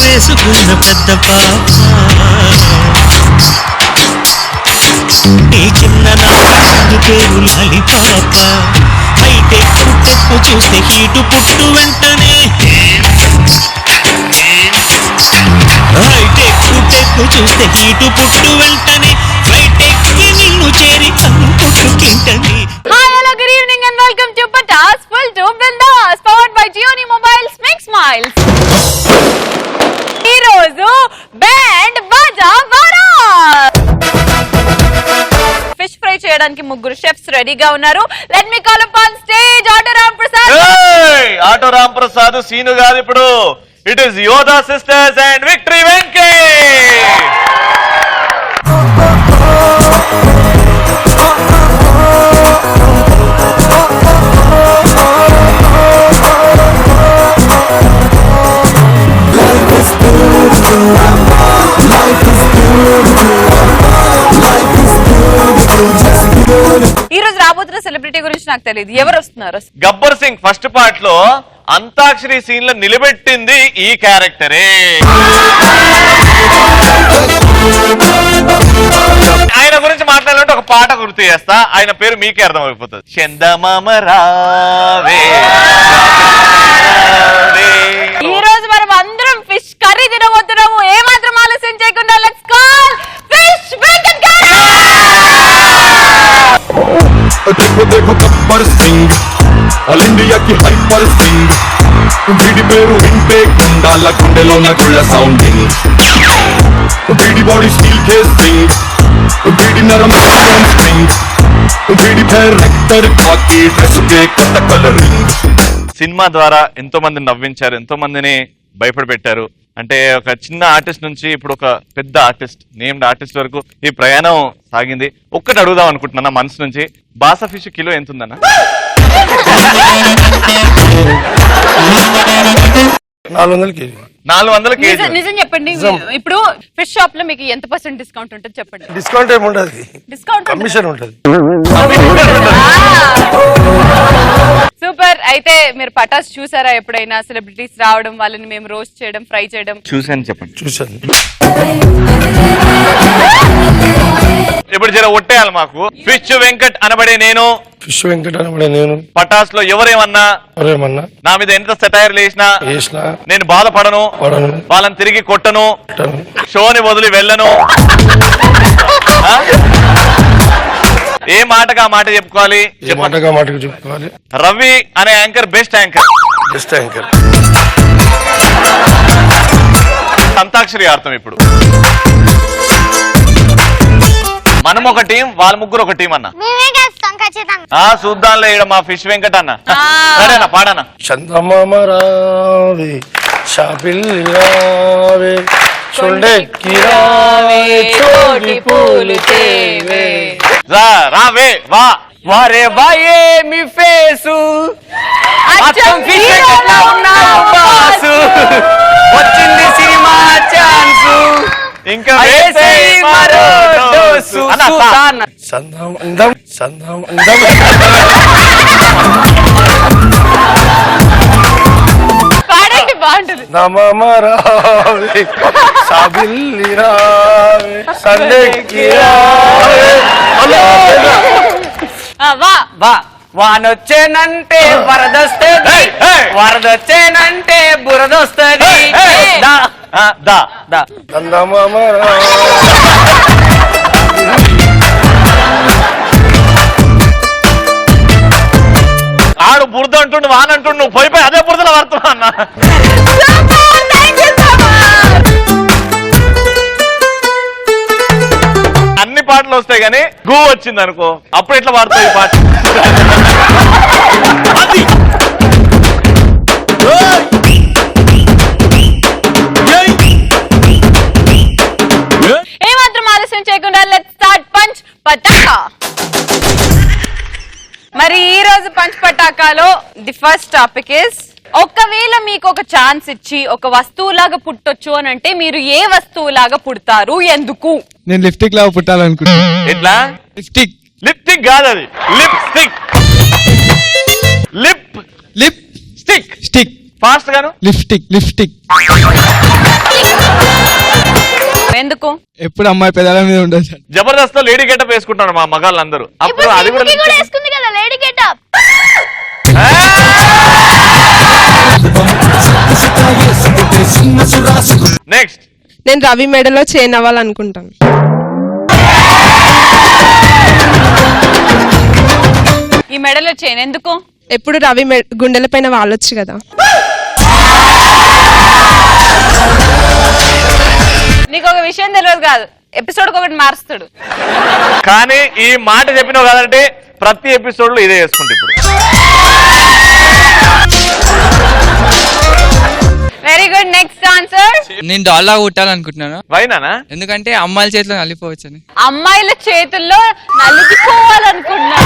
వేసుకున్న పెద్ద పాప ఈ చిన్న నాడు పేరు లాలి పాప హైటెక్ టెక్కు చూస్తే హీటు పుట్టు వెంటనే హైటెక్ టెక్కు చూస్తే హీటు పుట్టు వెంటనే ఫ్లైట్ ఎక్కి నిన్ను చేరి కన్ను పుట్టుకింటని. Hi, hello, good evening and welcome to Patas Full to Bindas, powered by Gioni Mobiles, Make Smiles. ఈ రోజు బ్యాండ్ బాజా బారాత్. ఫిష్ ఫ్రై చేయడానికి ముగ్గురు షెఫ్స్ రెడీగా ఉన్నారు. Let me call up on stage auto Ram Prasad. Auto Ram Prasad Seenu గారు ఇప్పుడు it is Yodha sisters and victory Venky. ఈ రోజు రాబోతున్న సెలబ్రిటీ గురించి నాకు తెలియదు, ఎవరు వస్తున్నారు? గబ్బర్ సింగ్ ఫస్ట్ పార్ట్ లో అంతాక్షరి సీన్ లో నిలబెట్టింది ఈ క్యారెక్టరే. ఆయన గురించి మాట్లాడాలంటే ఒక పాట గుర్తు చేస్తా, ఆయన పేరు మీకే అర్థమైపోతుంది. చందమామ రావే. ఈ రోజు మనం అందరం ఫిష్ కర్రీ తినబోతున్నాము. ఏమాత్రం ఆలస్యం చేయకుండా లెట్స్ కాల్ ఫిష్ వెంకట్ గారు. देखो देखो गब्बर सिंह ఆల్ ఇండియాకి హైపర్ సింగ్ వీడి పేరు వింటే గుండాల గుండెలోన గుళ్ళ సౌండింగ్ వీడి బాడీ స్టీల్ కేసింగ్ వీడి నరం స్ట్రింగ్ వీడి డైరెక్టర్ కాకి డ్రెస్ కే కొత్త కలరింగ్. సినిమా ద్వారా ఎంతో మందిని నవ్వించారు, ఎంతో మందిని భయపడబెట్టారు. అంటే ఒక చిన్న ఆర్టిస్ట్ నుంచి ఇప్పుడు ఒక పెద్ద ఆర్టిస్ట్, నేమ్డ్ ఆర్టిస్ట్ వరకు ఈ ప్రయాణం సాగింది. ఒక్కటి అడుగుదాం అనుకుంటున్నా మనసు నుంచి, బాసా ఫిష్ కిలో ఎంత ఉందన్న? 400 కేజీ. నిజం చెప్పండి, ఇప్పుడు ఫిష్ షాప్ లో మీకు ఎంత % డిస్కౌంట్ ఉంటుంది చెప్పండి. డిస్కౌంట్ ఏముంటది, డిస్కౌంట్ కమిషన్ ఉంటది. సూపర్. అయితే మీరు పటాస్ చూసారా ఎప్పుడైనా? సెలబ్రిటీస్ రావడం, వాళ్ళని మేము రోస్ట్ చేయడం, ఫ్రై చేయడం. చూసాను, చెప్పండి. చూసాను. ఇప్పుడు జర ఒట్టేయాలి మాకు. ఫిష్ వెంకట్ అనబడే నేను, ఫిష్ వెంకట్ అనబడే నేను పటాస్ లో ఎవరేమన్నా నా మీద ఎంత సెటైర్ వేసినా నేను బాధపడను, వాళ్ళని తిరిగి కొట్టను, షోని వదిలి వెళ్ళను. ఏ మాటగా మాట చెప్పుకోవాలి, చెప్పుకోవాలి. రవి అనే యాంకర్ బెస్ట్ యాంకర్. అంతాక్షరి ఆడతాం ఇప్పుడు. మనం ఒక టీం, వాళ్ళ ముగ్గురు ఒక టీం అన్న. చూద్దాంలే ఈడ మా ఫిష్ వెంకట్ అన్న. సరేనా, పాడనా? చందమామ రావే షాపిల్లి రావే చొండెక్కి రావే చోడి పూలు తేవే. రావే వా వారే వాయే మీ ఫేసు అచ్చం ఫిష్ వెంకట్ లా ఉన్నావు బాసు. వచ్చింది సినిమా ఛాన్సు, ఇంకా మరో డోసు. పాడండి, బాగుంటుంది. నమమ రావే షాపిల్లి రావే చొండెక్కి రావే. వానొచ్చేనంటే వరదొస్తుంది, వరదొచ్చేనంటే బురదొస్తుంది. చందమామ రావే. ఆడు బురద అంటుండు, వాన అంటుండు, నువ్వు పోయిపోయి అదే బురదలో పడుతున్నా అన్న. అన్ని పాటలు వస్తాయి కానీ గూ వచ్చింది అనుకో, అప్పుడు ఎట్లా పాడతావు ఈ పాట? ఏమాత్రం ఆలస్యం చేయకుండా లెట్స్ స్టార్ట్ పంచ్ పటాకా. మరి ఈ రోజు పంచ్ పటాకాలో ది ఫస్ట్ టాపిక్ ఇస్ ఒకవేళ మీకు ఒక ఛాన్స్ ఇచ్చి ఒక వస్తువులాగా పుట్టొచ్చు అని అంటే మీరు ఏ వస్తువులాగా పుడతారు, ఎందుకు? నేను లిప్స్టిక్ లాగా పుట్టాలనుకుంటున్నా. ఎట్లా? లిప్స్టిక్ లిప్స్టిక్ కాదు, అది lipstick. Lip lip stick. Stick fast గాను. Lipstick lipstick. ఎందుకు? ఎప్పుడు అమ్మాయి పెదాల మీద ఉండదు సార్. జబర్దస్త్ లో లేడీ గెటప్ వేసుకుంటారు మా మగాళ్ళందరూ. అప్పుడు అది కూడా వేసుకుంది కదా లేడీ గెటప్. నెక్స్ట్. నేను రవి మెడలో చైన్ అవ్వాలనుకుంటాను. ఈ మెడలో చైన్ ఎందుకు? ఎప్పుడు రవి గుండెల పైన వాళ్ళొచ్చు కదా. నీకు ఒక విషయం తెలియదు కాదు, ఎపిసోడ్ ఒకటి మారుస్తాడు. కానీ ఈ మాట చెప్పినావు కదంటే ప్రతి ఎపిసోడ్ లో ఇదే వేసుకుంటే ఇప్పుడు. Very good. Next answer. నేను డాల్లా పుట్టాలనుకుంటున్నాను. వైనానా? ఎందుకంటే అమ్మాయిల చేతిలో నలిపోవచ్చు అని. అమ్మాయిల చేతుల్లో నలిగిపోవాలనుకున్నా.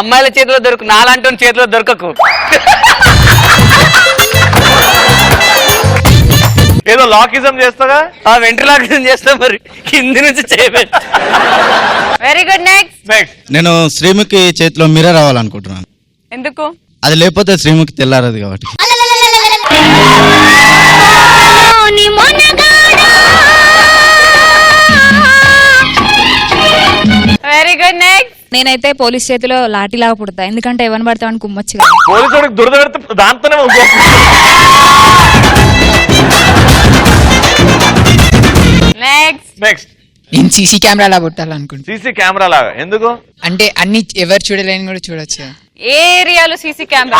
అమ్మాయిల చేతిలో దొరకు, నాలంటూ చేతిలో దొరకకు. ఏదో లాకిజం చేస్తాగా. ఆ వెంట్రలాకిజం చేస్తా మరి కింది నుంచి చేయబెట్టు. Very good. నెక్స్ట్. నేను శ్రీముఖి చేతిలో మిర్రర్ అవ్వాలనుకుంటున్నాను. ఎందుకు? అది లేకపోతే శ్రీముఖి తెల్లారదు కాబట్టి. Very good. నెక్స్ట్. నేనైతే పోలీస్ చేతిలో లాఠీలాగా పుడతా, ఎందుకంటే ఎవరిని పడతామని కుమ్మచ్చు కదా. పోలీసుడికి దురద పెడితే దాంతోనే నెక్స్ట్. నేను సీసీ కెమెరా లాగా పుట్టాలనుకుంటున్నా. సీసీ కెమెరా లాగా ఎందుకు? అంటే అన్ని ఎవరు చూడలేని కూడా చూడొచ్చు. ఏ ఏరియాలో సీసీ కెమెరా?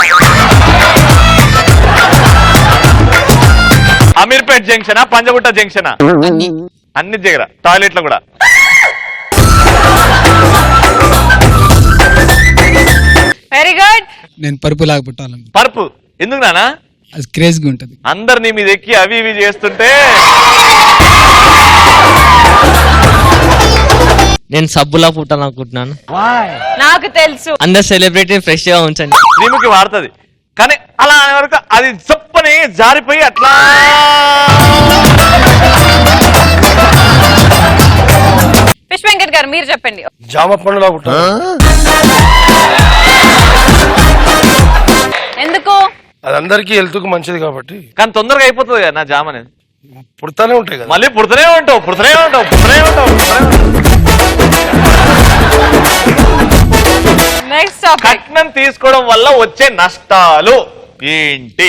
అమీర్పేట్ జంక్షనా, పంజగుట్ట జంక్షనా? అన్ని దగ్గర టాయిలెట్ లో కూడా. Very good. నేను పరుపు లాగా పుట్టాలను. పరుపు ఎందుకు నానా? అది క్రేజ్ గా ఉంటది. అందరు నీ మీద ఎక్కి అవి ఇవి చేస్తుంటే. నేను సబ్బులా పుట్టాలనుకుంటున్నాను. నాకు తెలుసు. అందరు సెలబ్రిటీ ఫ్రెష్ గా ఉంచండి. శ్రీముఖి వాడుతుంది కానీ అలా అనే వరకు అది చప్పని జారిపోయి అట్లా. ఫిష్ వెంకట్ గారు మీరు చెప్పండి. జామ పండులా పుట్టాలి. ఎందుకు? అది అందరికీ హెల్త్ కు మంచిది కాబట్టి. కానీ తొందరగా అయిపోతుంది కదా నా జామ అనేది. పుడతానే ఉంటాయి కదా. మళ్ళీ పుడుతూనే ఉంటావు. Next topic. కట్నం తీసుకోవడం వల్ల వచ్చే నష్టాలు ఏంటి?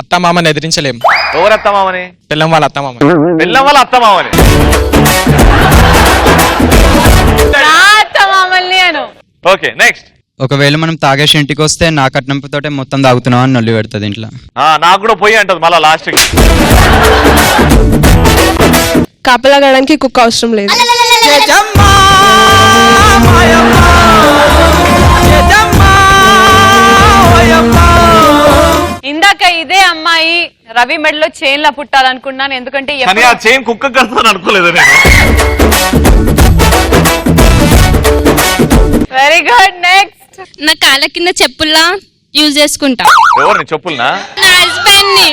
అత్తమామని ఎదిరించలేము. ఎవరు అత్తమామని? పిల్లం వాళ్ళ అత్తమామ. పిల్లం వాళ్ళ అత్తమామని. నా అత్త మామల్ని అను. Okay next. ఒకవేళ మనం తాగేసి ఇంటికి వస్తే నా కట్నంతోటే మొత్తం తాగుతున్నాం అని నొల్లి పెడుతుంది ఇంట్లో. నాకు కూడా పోయి అంటది మళ్ళా లాస్ట్ కి. కాపలాగడానికి కుక్క అవసరం లేదు. ఇందాక ఇదే అమ్మాయి రవి మెడలో చైన్ లా పుట్టాలనుకున్నాను, ఎందుకంటే కానీ ఆ చైన్ కుక్క కడతాను అనుకోలేదు నేను. Very good. నెక్స్ట్. నా కాళ్ళ కింద చెప్పుల్లా యూజ్ చేసుకుంటా. ఎవరిని? చెప్పులనా? నా హస్బెండ్ ని.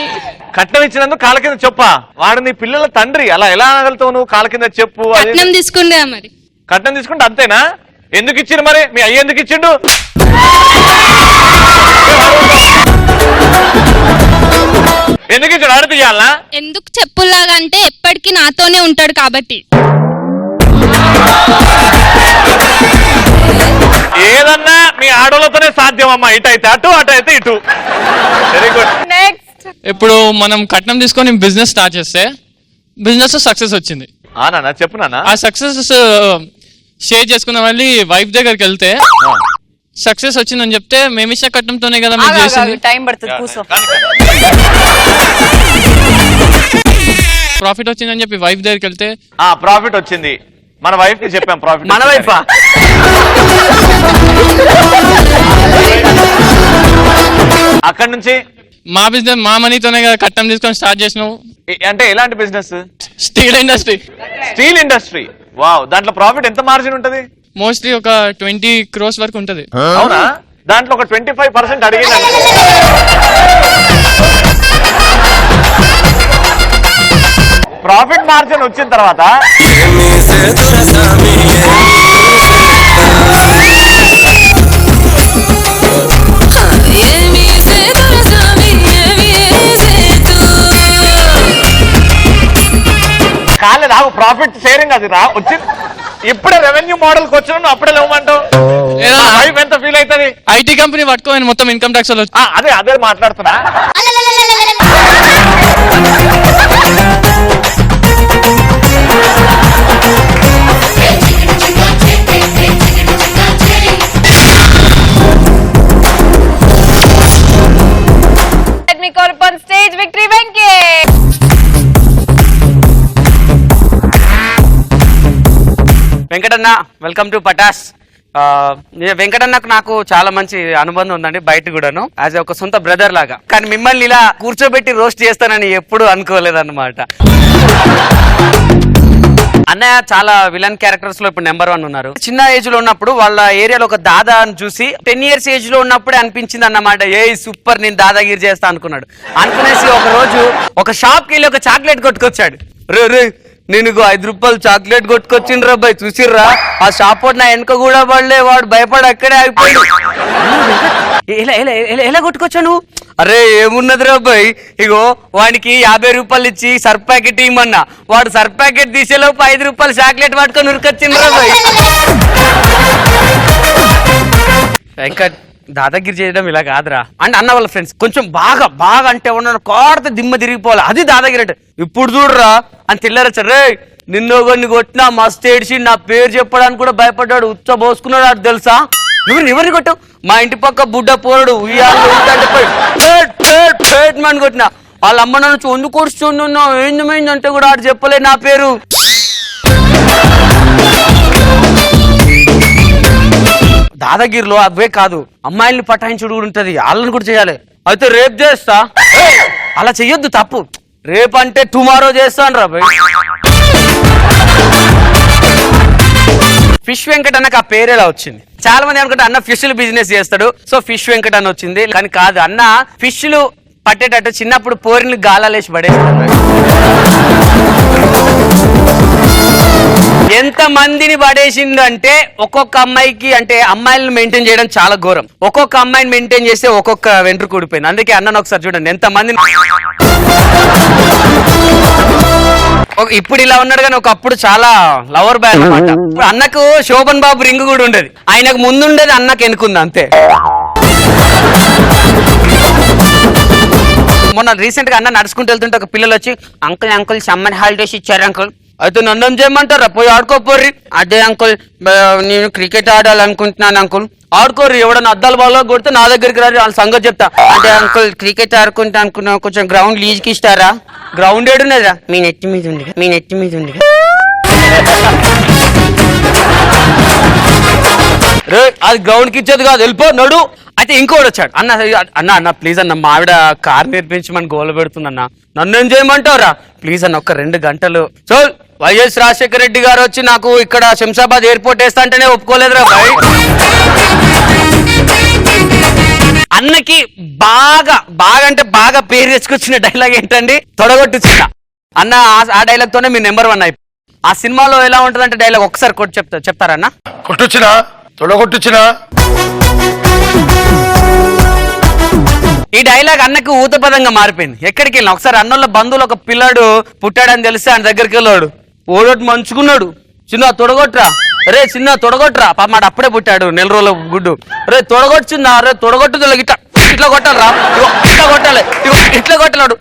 కట్నం ఇచ్చినందుకు కాళ్ళ కింద చెప్పా? వాడు నీ పిల్లల తండ్రి, అలా ఎలా అనగలుగుతావు నువ్వు? కాళ్ళ కింద చెప్పు. కట్నం తీసుకుంటా మరి. కట్నం తీసుకుంటే అంతేనా? ఎందుకు ఇచ్చిండు మరి? మీ అయ్య ఎందుకు ఇచ్చిండు? ఎందుకు ఇచ్చాడు? ఆడ తీయాలనా? ఎందుకు చెప్పుల్లాగా అంటే ఎప్పటికీ నాతోనే ఉంటాడు కాబట్టి. ఏదన్నా మీ ఆడోళ్ళతోనే సాధ్యం అమ్మా. ఇటు అయితే అటు, అటు అయితే ఇటు. Very good. నెక్స్ట్. ఇప్పుడు మనం కట్నం తీసుకొని బిజినెస్ స్టార్ట్ చేస్తే బిజినెస్ సక్సెస్ వచ్చింది. నాన్న చెప్పు నాన్న. ఆ సక్సెస్ షేర్ చేసుకున్న మళ్ళీ వైఫ్ దగ్గరికి వెళ్తే సక్సెస్ వచ్చిందని చెప్తే మేము ఇచ్చిన కట్నంతోనే కదా మీరు చేసింది. టైం పడుతుంది, కూర్చో. ప్రాఫిట్ వచ్చిందని చెప్పి వైఫ్ దగ్గరికి వెళ్తే ప్రాఫిట్ వచ్చింది. మన వైఫ్ కి చెప్పాం ప్రాఫిట్. మన వైఫా? అక్కడ నుంచి మా బిజినెస్ మా మనీతోనే కదా కట్నం తీసుకొని స్టార్ట్ చేసినావు. అంటే ఎలాంటి business? Steel industry. Steel industry. Wow. దాంట్లో ప్రాఫిట్ ఎంత మార్జిన్ ఉంటది? మోస్ట్లీ ఒక 20 crores వరకు ఉంటది. అవునా? దాంట్లో ఒక 25% అడిగింది. ప్రాఫిట్ మార్జిన్ వచ్చిన తర్వాత కాలేదు, ప్రాఫిట్ షేరింగ్ అది వచ్చి ఇప్పుడే రెవెన్యూ మోడల్ కి వచ్చిన అప్పుడే లేవమంటావు. వైఫ్ ఎంత ఫీల్ అవుతుంది? ఐటీ కంపెనీ పట్టుకోని మొత్తం ఇన్కమ్ ట్యాక్స్ వాళ్ళు అదే మాట్లాడుతున్నా. Let me call upon stage Victory Venke. Venkatanna, welcome to Patas. వెంకటన్నకు నాకు చాలా మంచి అనుబంధం ఉందండి, బయట కూడాను, యాజ్ ఒక సొంత బ్రదర్ లాగా. కానీ మిమ్మల్ని ఇలా కూర్చోబెట్టి రోస్ట్ చేస్తానని ఎప్పుడు అనుకోలేదన్నమాట. అన్నయ్య చాలా విలన్ క్యారెక్టర్స్ లో ఇప్పుడు నెంబర్ 1 ఉన్నారు. చిన్న ఏజ్ లో ఉన్నప్పుడు వాళ్ళ ఏరియాలో ఒక దాదా అని చూసి 10 years ఏజ్ లో ఉన్నప్పుడే అనిపించింది అన్నమాట, ఏ సూపర్ నేను దాదాగిరి చేస్తా అనుకున్నాడు. అనుకునేసి ఒక రోజు ఒక షాప్ కి వెళ్ళి ఒక చాక్లెట్ కొట్టుకొచ్చాడు. రే నేను 5 రూపాయలు చాక్లెట్ కొట్టుకొచ్చిండ్రా బాయ్, చూసిర్రా? ఆ షాప్ వాడు నా వెనక కూడా పడలే, వాడు భయపడి అక్కడే ఆగిపోయాడు. ఎలా కొట్టుకొచ్చాను? అరే ఏమున్నదిరా బాయ్, ఇగో వాడికి 50 రూపాయలు ఇచ్చి సర్ఫ్ ప్యాకెట్ ఇమ్మన్నా, వాడు సర్ఫ్ ప్యాకెట్ తీసేలోపు 5 రూపాయలు చాక్లెట్ పట్టుకొని ఉరికొచ్చిండ్రా బాయ్. ఇంకా దాదాగిరి చేయడం ఇలా కాదురా అంటే అన్న వాళ్ళ ఫ్రెండ్స్ కొంచెం బాగా అంటే ఉన్నాడు, కోడితే దిమ్మ తిరిగిపోవాలి, అది దాదాగిరి అంటే. ఇప్పుడు చూడరా అని తెల్లారచ్చారు, రే నిన్నొకరిని కొట్టినా మస్తు ఏడిచి నా పేరు చెప్పడానికి కూడా భయపడ్డాడు, ఉచ్చ పోసుకున్నాడు. అది తెలుసా? ఎవరిని కొట్టావు? మా ఇంటి పక్క బుడ్డ పోరాడు ఉయ్యాలని కొట్టినా, వాళ్ళ అమ్మ నన్ను వందు కూర్చున్నా ఏందమైంది అంటే కూడా ఆడు చెప్పలే నా పేరు. దాదాగిరిలో అవే కాదు, అమ్మాయిల్ని పటాయించుడు కూడా ఉంటది, వాళ్ళని కూడా చేయాలి. అయితే రేపు చేస్తా, అలా చెయ్యొద్దు, తప్పు. రేపు అంటే టుమారో చేస్తాను రా బాయ్. ఫిష్ వెంకట్ అన్నకు ఆ పేరు ఎలా వచ్చింది? చాలా మంది అనుకుంటే అన్న ఫిష్లు బిజినెస్ చేస్తాడు, సో ఫిష్ వెంకట్ అని వచ్చింది. కానీ కాదు, అన్న ఫిష్లు పట్టేటట్టు చిన్నప్పుడు పోరిని గాలాలేసి పడేస్తాడు. ఎంత మందిని పడేసిందంటే ఒక్కొక్క అమ్మాయికి, అంటే అమ్మాయిలను మెయింటైన్ చేయడం చాలా ఘోరం. ఒక్కొక్క అమ్మాయిని మెయింటైన్ చేస్తే ఒక్కొక్క వెంట్రుక ఊడిపోయింది. అందుకే అన్నను ఒకసారి చూడండి ఎంత మందిని. ఇప్పుడు ఇలా ఉన్నాడు కానీ ఒకప్పుడు చాలా లవర్ బ్యాడ్ అనమాట. అన్నకు శోభన్ బాబు రింగ్ కూడా ఉండేది, ఆయనకు ముందుండేది అన్నకు ఎన్నుకుంది అంతే. మొన్న రీసెంట్ గా అన్న నడుచుకుంటూ వెళ్తుంటే ఒక పిల్లలు వచ్చి, అంకుల్ సమ్మర్ హాలిడేస్ ఇచ్చారు అంకుల్. అయితే నన్ను ఏం చేయమంటారా, పోయి ఆడుకోపోర్రి. అదే అంకుల్ నేను క్రికెట్ ఆడాలనుకుంటున్నాను అంకుల్. ఆడుకోర్రి, ఎవడన్నా అద్దాల బాగా కొడితే నా దగ్గరికి రాదు, వాళ్ళ సంగతి చెప్తా. అదే అంకుల్ క్రికెట్ ఆడుకుంటా అనుకున్నా, కొంచెం గ్రౌండ్ లీజ్కి ఇస్తారా? గ్రౌండ్ ఏడున్నదా? మీ నెత్తి మీద ఉంది. రే అది గ్రౌండ్కి ఇచ్చేది కాదు, వెళ్ళిపో నడు. అయితే ఇంకోటి వచ్చాడు, అన్న ప్లీజ్ అన్న, మా ఆవిడ కార్ నేర్పించమని గోల పెడుతుందన్న, నన్ను ఏం చేయమంటావురా? ప్లీజ్ అన్న ఒక 2 గంటలు. సో వైఎస్ రాజశేఖర రెడ్డి గారు వచ్చి నాకు ఇక్కడ శంషాబాద్ ఎయిర్పోర్ట్ వేస్తా అంటేనే ఒప్పుకోలేదురా బాయ్. అన్నకి బాగా పేరు తెచ్చుకొచ్చిన డైలాగ్ ఏంటండి, తొడగొట్టు చిన్న. అన్న ఆ డైలాగ్ తోనే మీ నెంబర్ 1 అయిపోయి. ఆ సినిమాలో ఎలా ఉంటుందంటే డైలాగ్ ఒకసారి చెప్తారన్న? కొట్టుచ్చినా తొడగొట్టుచ్చినా. ఈ డైలాగ్ అన్నకు ఊతపదంగా మారిపోయింది. ఎక్కడికి వెళ్ళినా ఒకసారి అన్నోళ్ళ బంధువులు ఒక పిల్లాడు పుట్టాడని తెలిసి ఆయన దగ్గరికి వెళ్ళాడు, ఓడోటి మంచుకున్నాడు, చిన్న తొడగొట్రా, రే చిన్న తొడగొట్రా. పామాడు అప్పుడే పుట్టాడు, 4 రోజుల గుడ్డు. రే తొడగొచ్చిందా? రే తొడగొట్టు, ఇట్లా కొట్టాలరా, ఇట్లా కొట్టాలి, ఇట్లా కొట్టలేడు.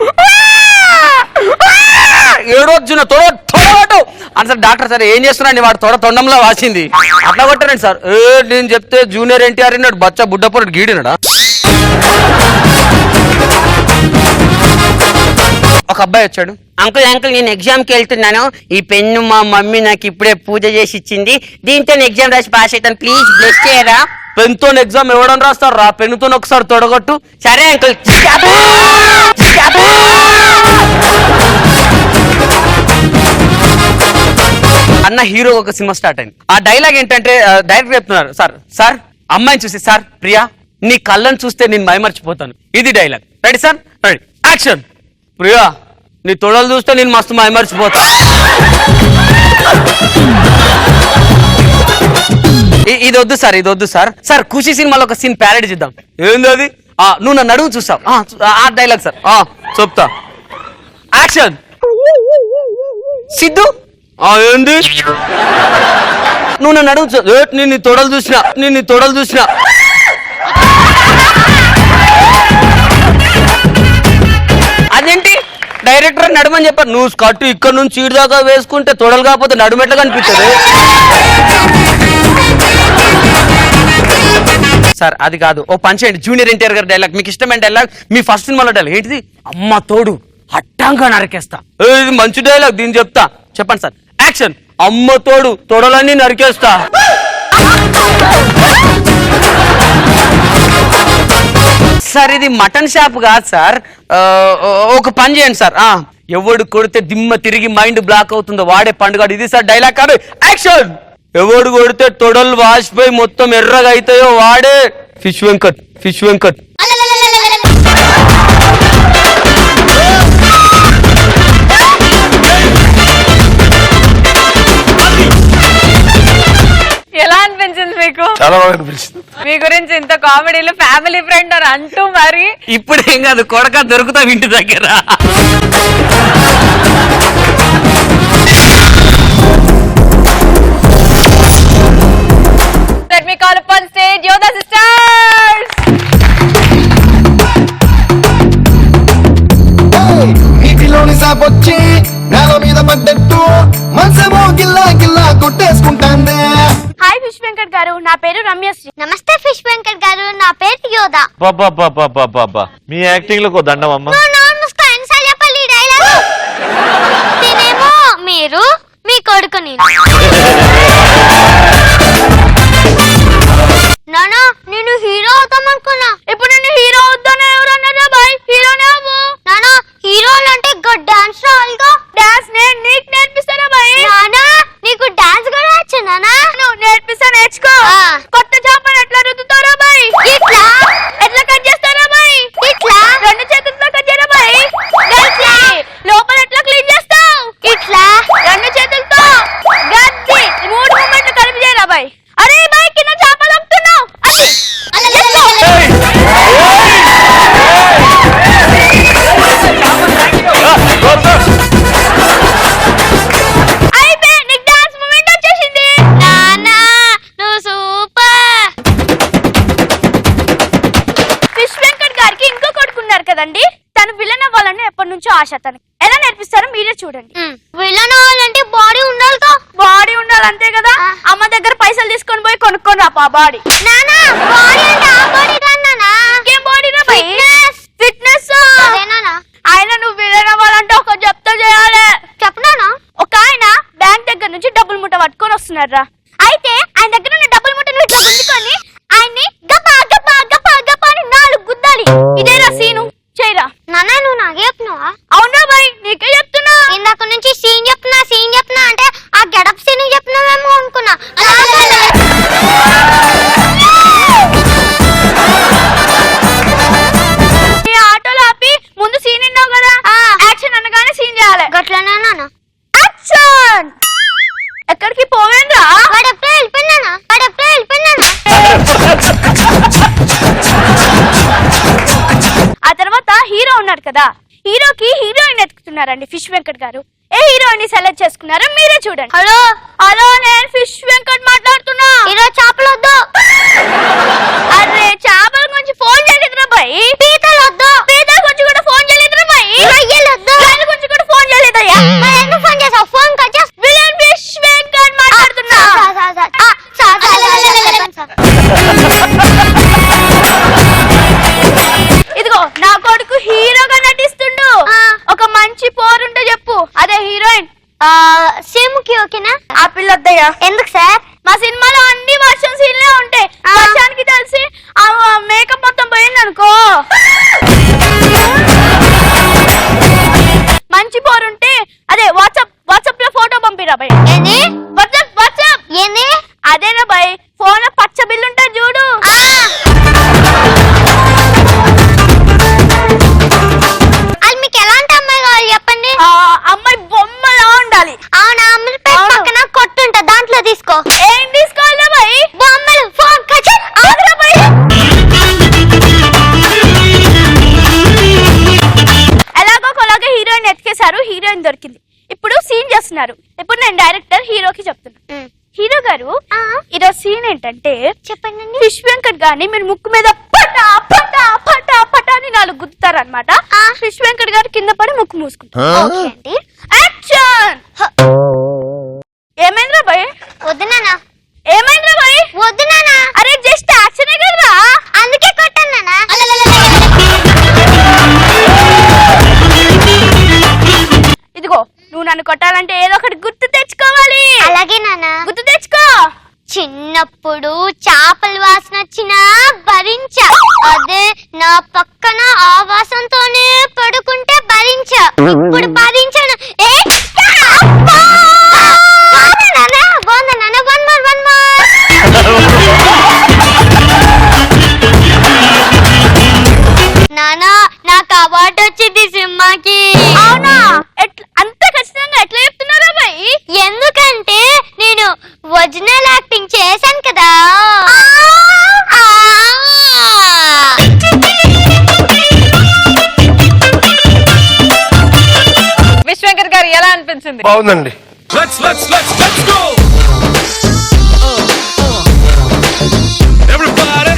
ఏడొచ్చిన తొడగొట్టు అని సార్ డాక్టర్ సార్ ఏం చేస్తున్నాడు, వాడు తొండంలో వాసింది, అట్లా కొట్టారండి సార్. నేను చెప్తే జూనియర్ ఎన్టీఆర్ అన్నాడు, బచ్చా బుడ్డపోడు గీడినాడా. ఒక అబ్బాయి వచ్చాడు, అంకుల్ నేను ఎగ్జామ్కి వెళ్తున్నాను, ఈ పెన్ను మా మమ్మీ నాకు ఇప్పుడే పూజ చేసి ఇచ్చింది, దీంతో ఎగ్జామ్ రాసి పాస్ అవుతాను, ప్లీజ్ బ్లెస్ చేయరా. పెన్తో ఎగ్జామ్ ఎవడని రాస్తారు రా, పెన్నుతో ఒకసారి తొడగొట్టు. సరే అంకుల్. అన్న హీరో ఒక సినిమా స్టార్ట్ అయింది. ఆ డైలాగ్ ఏంటంటే డైరెక్టర్ చెప్తున్నారు, సార్ అమ్మాయిని చూసి, సార్ ప్రియా నీ కళ్ళని చూస్తే నేను మైమర్చిపోతాను. ఇది dialogue. Ready sir? Ready, action. Priya, నీ తొడలు చూస్తే నేను మస్తు మైమర్చిపోతా. ఇది వద్దు సార్, ఇది వద్దు సార్. సార్ ఖుషి సినిమాలో ఒక సీన్ ప్యారడీ చేద్దాం. ఏంది అది? నువ్వు నన్ను అడుగు చూస్తావు. ఆ డైలాగ్ సార్ చెప్తా. యాక్షన్. సిద్ధు, ఏంది? నువ్వు నన్ను అడుగు. నేను నీ తొడలు చూసినా. అదేంటి డైరెక్టర్ నడుమని చెప్పారు. నువ్వు స్కర్ట్ ఇక్కడ నుంచి ఈడు దాకా వేసుకుంటే తొడలు కాకపోతే నడుమెట్లా కనిపిస్తుంది సార్. అది కాదు, ఓ పని చేయండి. జూనియర్ ఎన్టీఆర్ గారి డైలాగ్, మీకు ఇష్టమైన డైలాగ్, మీ ఫస్ట్ సినిమాలో డైలాగ్ ఏంటిది? అమ్మ తోడు అట్టంగా నరికేస్తా. ఇది మంచి డైలాగ్, దీన్ని చెప్తా. చెప్పండి సార్. యాక్షన్. అమ్మ తోడు తొడలన్నీ నరికేస్తా. సార్ ఇది మటన్ షాప్ కాదు సార్. ఒక పని చేయండి సార్. ఎవడు కొడితే దిమ్మ తిరిగి మైండ్ బ్లాక్ అవుతుందో వాడే పండుగ. ఇది సార్ డైలాగ్ కాదు. యాక్షన్. ఎవడు కొడితే తొడలు వాసిపోయి మొత్తం ఎర్రగా అవుతాయో వాడే ఫిష్ వెంకట్. ఎలా అనిపించింది మీకు? చాలా బాగా అనిపించింది. మీ గురించి ఇంత కామెడీలు ఫ్యామిలీ ఫ్రెండ్ అని అంటూ మరి ఇప్పుడు ఏం కాదు, కొడక దొరుకుతాం ఇంటి దగ్గర. Let me call upon stage Yoda sisters. నీటిలోని సాపొచ్చి నేల మీద పడ్డట్టు మనసేమో గిల్లా కొట్టేసుకుంటాందే. హాయ్ ఫిష్ వెంకట్ గారు, నా పేరు రమ్యశ్రీ. నమస్తే ఫిష్ వెంకట్ గారు, నా పేరు యోదా. బాబా మీ యాక్టింగ్ లో దండం అమ్మా. నేనేమో మీరు, మీ కొడుకు నేను. నానా నేను హీరో అవుతాం అనుకున్నా. ఇప్పుడు నేను హీరో అవుతాను ఎవరన్నారా బాయ్? హీరోనే అవ్వు. నానా హీరోలు అంటే గుడ్ డాన్స్ రావాలిగా. డాన్స్ నేను నీకు నేర్పిస్తానా బాయ్? నానా నీకు డాన్స్ కూడా వచ్చు నానా? నువ్వు నేర్పిస్తా, నేర్చుకో. కొత్త చేపలు ఎట్లా రుద్దుతారా బాయ్? ఇట్లా. ఎట్లా కట్ చేస్తారా బాయ్? ఇట్లా. రెండు చేతులతో కట్ చేయరా బాయ్? గట్టి. లోపల ఎట్లా క్లీన్ చేస్తావు? ఇట్లా. రెండు చేతులతో గట్టి. మూడు మూమెంట్లు కలిపి చేయరా బాయ్? అరే బాయ్ కింద చేపలు అమ్ముతున్నావు. అయితే నీకు డాన్స్ మూమెంట్ వచ్చేసింది. నానా నువ్వు సూపర్. ఫిష్ వెంకట్ గారికి ఇంకో కొడుకున్నారు కదండి, తను విలన్ అవ్వాలని ఎప్పటి నుంచో ఆశ. తనకి ఎలా నేర్పిస్తారో మీరే చూడండి. విలన్ అవ్వాలంటే బాడీ ఉండాలిగా. బాడీ ఉండాలి అంతే కదా. అమ్మ దగ్గర పైసలు తీసుకొని పోయి కొనుక్కొని రా బాడీ. నానా బాడీ అంటే ఆ బాడీ కాదన్నా. ఏం బాడీ రా బై? ఫిట్నెస్. అదేనా? ఆయన నువ్వు విలన్ అవ్వాలంటే ఒక జప్తో చేయాలి. చెప్పనా? ఒక ఆయన బ్యాంక్ దగ్గర నుంచి డబ్బులు మూట పట్టుకొని వస్తున్నారా. అయితే ఆయన దగ్గర ఉన్న డబ్బులు మూటను ఇట్లా గుంజుకొని ఆయన్ని గప్పా గప్పా గప్పా గప్పా అని 4 గుద్దాలి. ఇదేనా సీను? చేయరా. నాన్న నువ్వు నాకే చెప్తున్నావా? అవునా బాయ్ నీకే చెప్తున్నా. ఇందాక నుంచి సీన్ చెప్తున్నా అంటే ఆ గెడప్ సీన్ చెప్తున్నావేమో అనుకున్నా. ఈ ఆటోలో ఆపి ముందు సీన్ విన్నావు కదా, యాక్షన్ అనగానే సీన్ చేయాలి. గట్లనే నాన్న. యాక్షన్. ఎక్కడికి పోవేంద్రా? వాడెప్పుడే వెళ్ళిపోయినా. ఆ తర్వాత హీరో ఉన్నాడు కదా, హీరోకి హీరోయిన్ ఎత్తుకుతున్నారండి ఫిష్ వెంకట్ గారు. ఏ హీరోయిన్ సెలెక్ట్ చేసుకున్నారో మీరే చూడండి. హలో నేను ఫిష్ వెంకట్ మాట్లాడుతున్నా. ఈరోజు చేపలు వద్దు. అరే చేపల గురించి ఫోన్ చేయలేదురా బాయ్. పీతలు వద్దు. పీతల గురించి కూడా ఫోన్ చేయలేదురా బాయ్. రొయ్యలు వద్దు. రొయ్యల గురించి కూడా ఫోన్ చేయలేదయ్యా. మరి ఎందుకు ఫోన్ చేసావు? ఫోన్ కట్ చేసి విలన్ ఫిష్ వెంకట్ మాట్లాడుతున్నా. ఇదిగో నా కొడుకు హీరోగా నటిస్తుండు. ఒక మంచి పోరుంటే చెప్పు. అదే హీరోయిన్ సిమ్కి ఓకేనా? ఆ పిల్ల వద్దయ్యా. ఎందుకు సార్? మా సినిమాలో అన్ని వర్షం సీన్లే ఉంటాయి. వర్షానికి తెలిసి ఆ మేకప్ మొత్తం పోయింది అనుకో. మంచి పోరుంటే అదే వాట్సాప్ లో ఫోటో పంపిరా బాయ్. ఏంది? వాట్సాప్ ఏంది? అదేనా బాయ్, ఫోన్ లో పచ్చ బిల్లు ఉంటుంది చూడు. విన్నారు. ఇప్పుడు నేను డైరెక్టర్ హీరోకి చెప్తున్నా. హీరో గారు, ఈరోజు సీన్ ఏంటంటే చెప్పండి. ఫిష్ వెంకట్ గారిని మీరు ముక్కు మీద పటా పటా పటా పటా అని 4 గుద్దుతారన్నమాట. ఫిష్ వెంకట్ గారు కింద పడి ముక్కు మూసుకుంటారు. యాక్షన్. ఏమైందిరా భయ్? వద్దు నాన్న. ఏమైందిరా భయ్? వద్దు నాన్న. అరే జస్ట్ యాక్షన్ కదరా, అందుకే కొట్టాను నాన్న. ఇదిగో, నువ్వు నన్ను కొట్టాలంటే ఏదో ఒకటి గుర్తు తెచ్చుకోవాలి. అలాగే నాన్న. గుర్తు తెచ్చుకో. చిన్నప్పుడు చేపల వాసన వచ్చినా భరించా, అదే నా పక్కన ఆ వాసనతోనే పడుకుంటే భరించా. ఇప్పుడు భరించను. నానా, నాకు అవార్డు వచ్చింది సినిమాకి. అవునా? అంత ఖచ్చితంగా ఎట్లా చెప్తున్నారా బాయ్? ఎందుకంటే నేను ఒరిజినల్ యాక్టింగ్ చేశాను కదా. విశ్వశంకర్ గారు ఎలా అనిపించింది? బాగుందండి. Let's go. Everybody.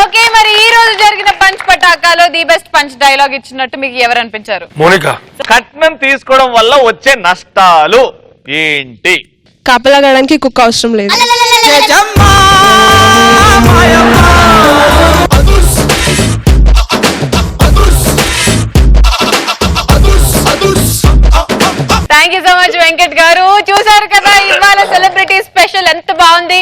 ఓకే, మరి ఈ రోజు జరిగిన పంచ్ పటాకాలో ది బెస్ట్ పంచ్ డైలాగ్ ఇచ్చినట్టు మీకు ఎవరు అనిపించారు? మోనిక. కట్నం తీసుకోవడం వల్ల వచ్చే నష్టాలు ఏంటి? కాపలా కాయడానికి కుక్క అవసరం లేదు. Thank you so much Venkat గారు. చూసారు కదా ఇవాళ సెలబ్రిటీ స్పెషల్ ఎంత బాగుంది.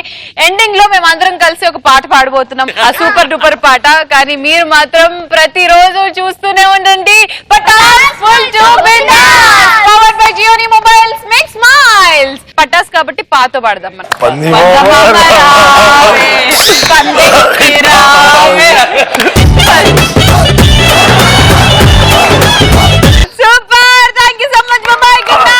ఎండింగ్ లో మేము అందరం కలిసి ఒక పాట పాడబోతున్నాం, ఆ సూపర్ డూపర్ పాట. కానీ మీరు మాత్రం ప్రతిరోజు చూస్తూనే ఉండండి Patas full to Bindaas, powered by Gionee mobiles, make smiles. Patas కాబట్టి పాతో పాడదాం మనం. Super, thank you so much, bye, good night.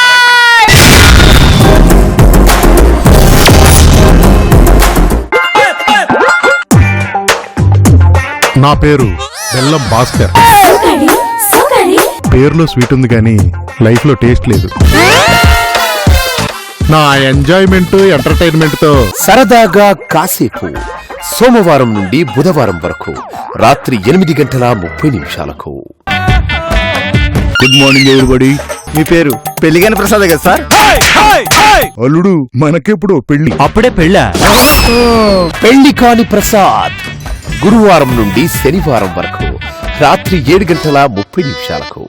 నా పేరు బెల్లం భాస్కర్. పేరులో స్వీట్ ఉంది కానీ లైఫ్ లో టేస్ట్ లేదు. నా ఎంజాయ్మెంట్ ఎంటర్టైన్మెంట్ తో సరదాగా కాసేపు సోమవారం నుండి బుధవారం వరకు రాత్రి 8:30 గుడ్ మార్నింగ్ ఎవ్రీబడి. మీ పేరు పెళ్లిగాని ప్రసాద్ కదా సార్? అల్లుడు, మనకెప్పుడు పెళ్లి? అప్పుడే పెళ్ళా? పెళ్లి కాని ప్రసాద్ గురువారం నుండి శనివారం వరకు రాత్రి 7:30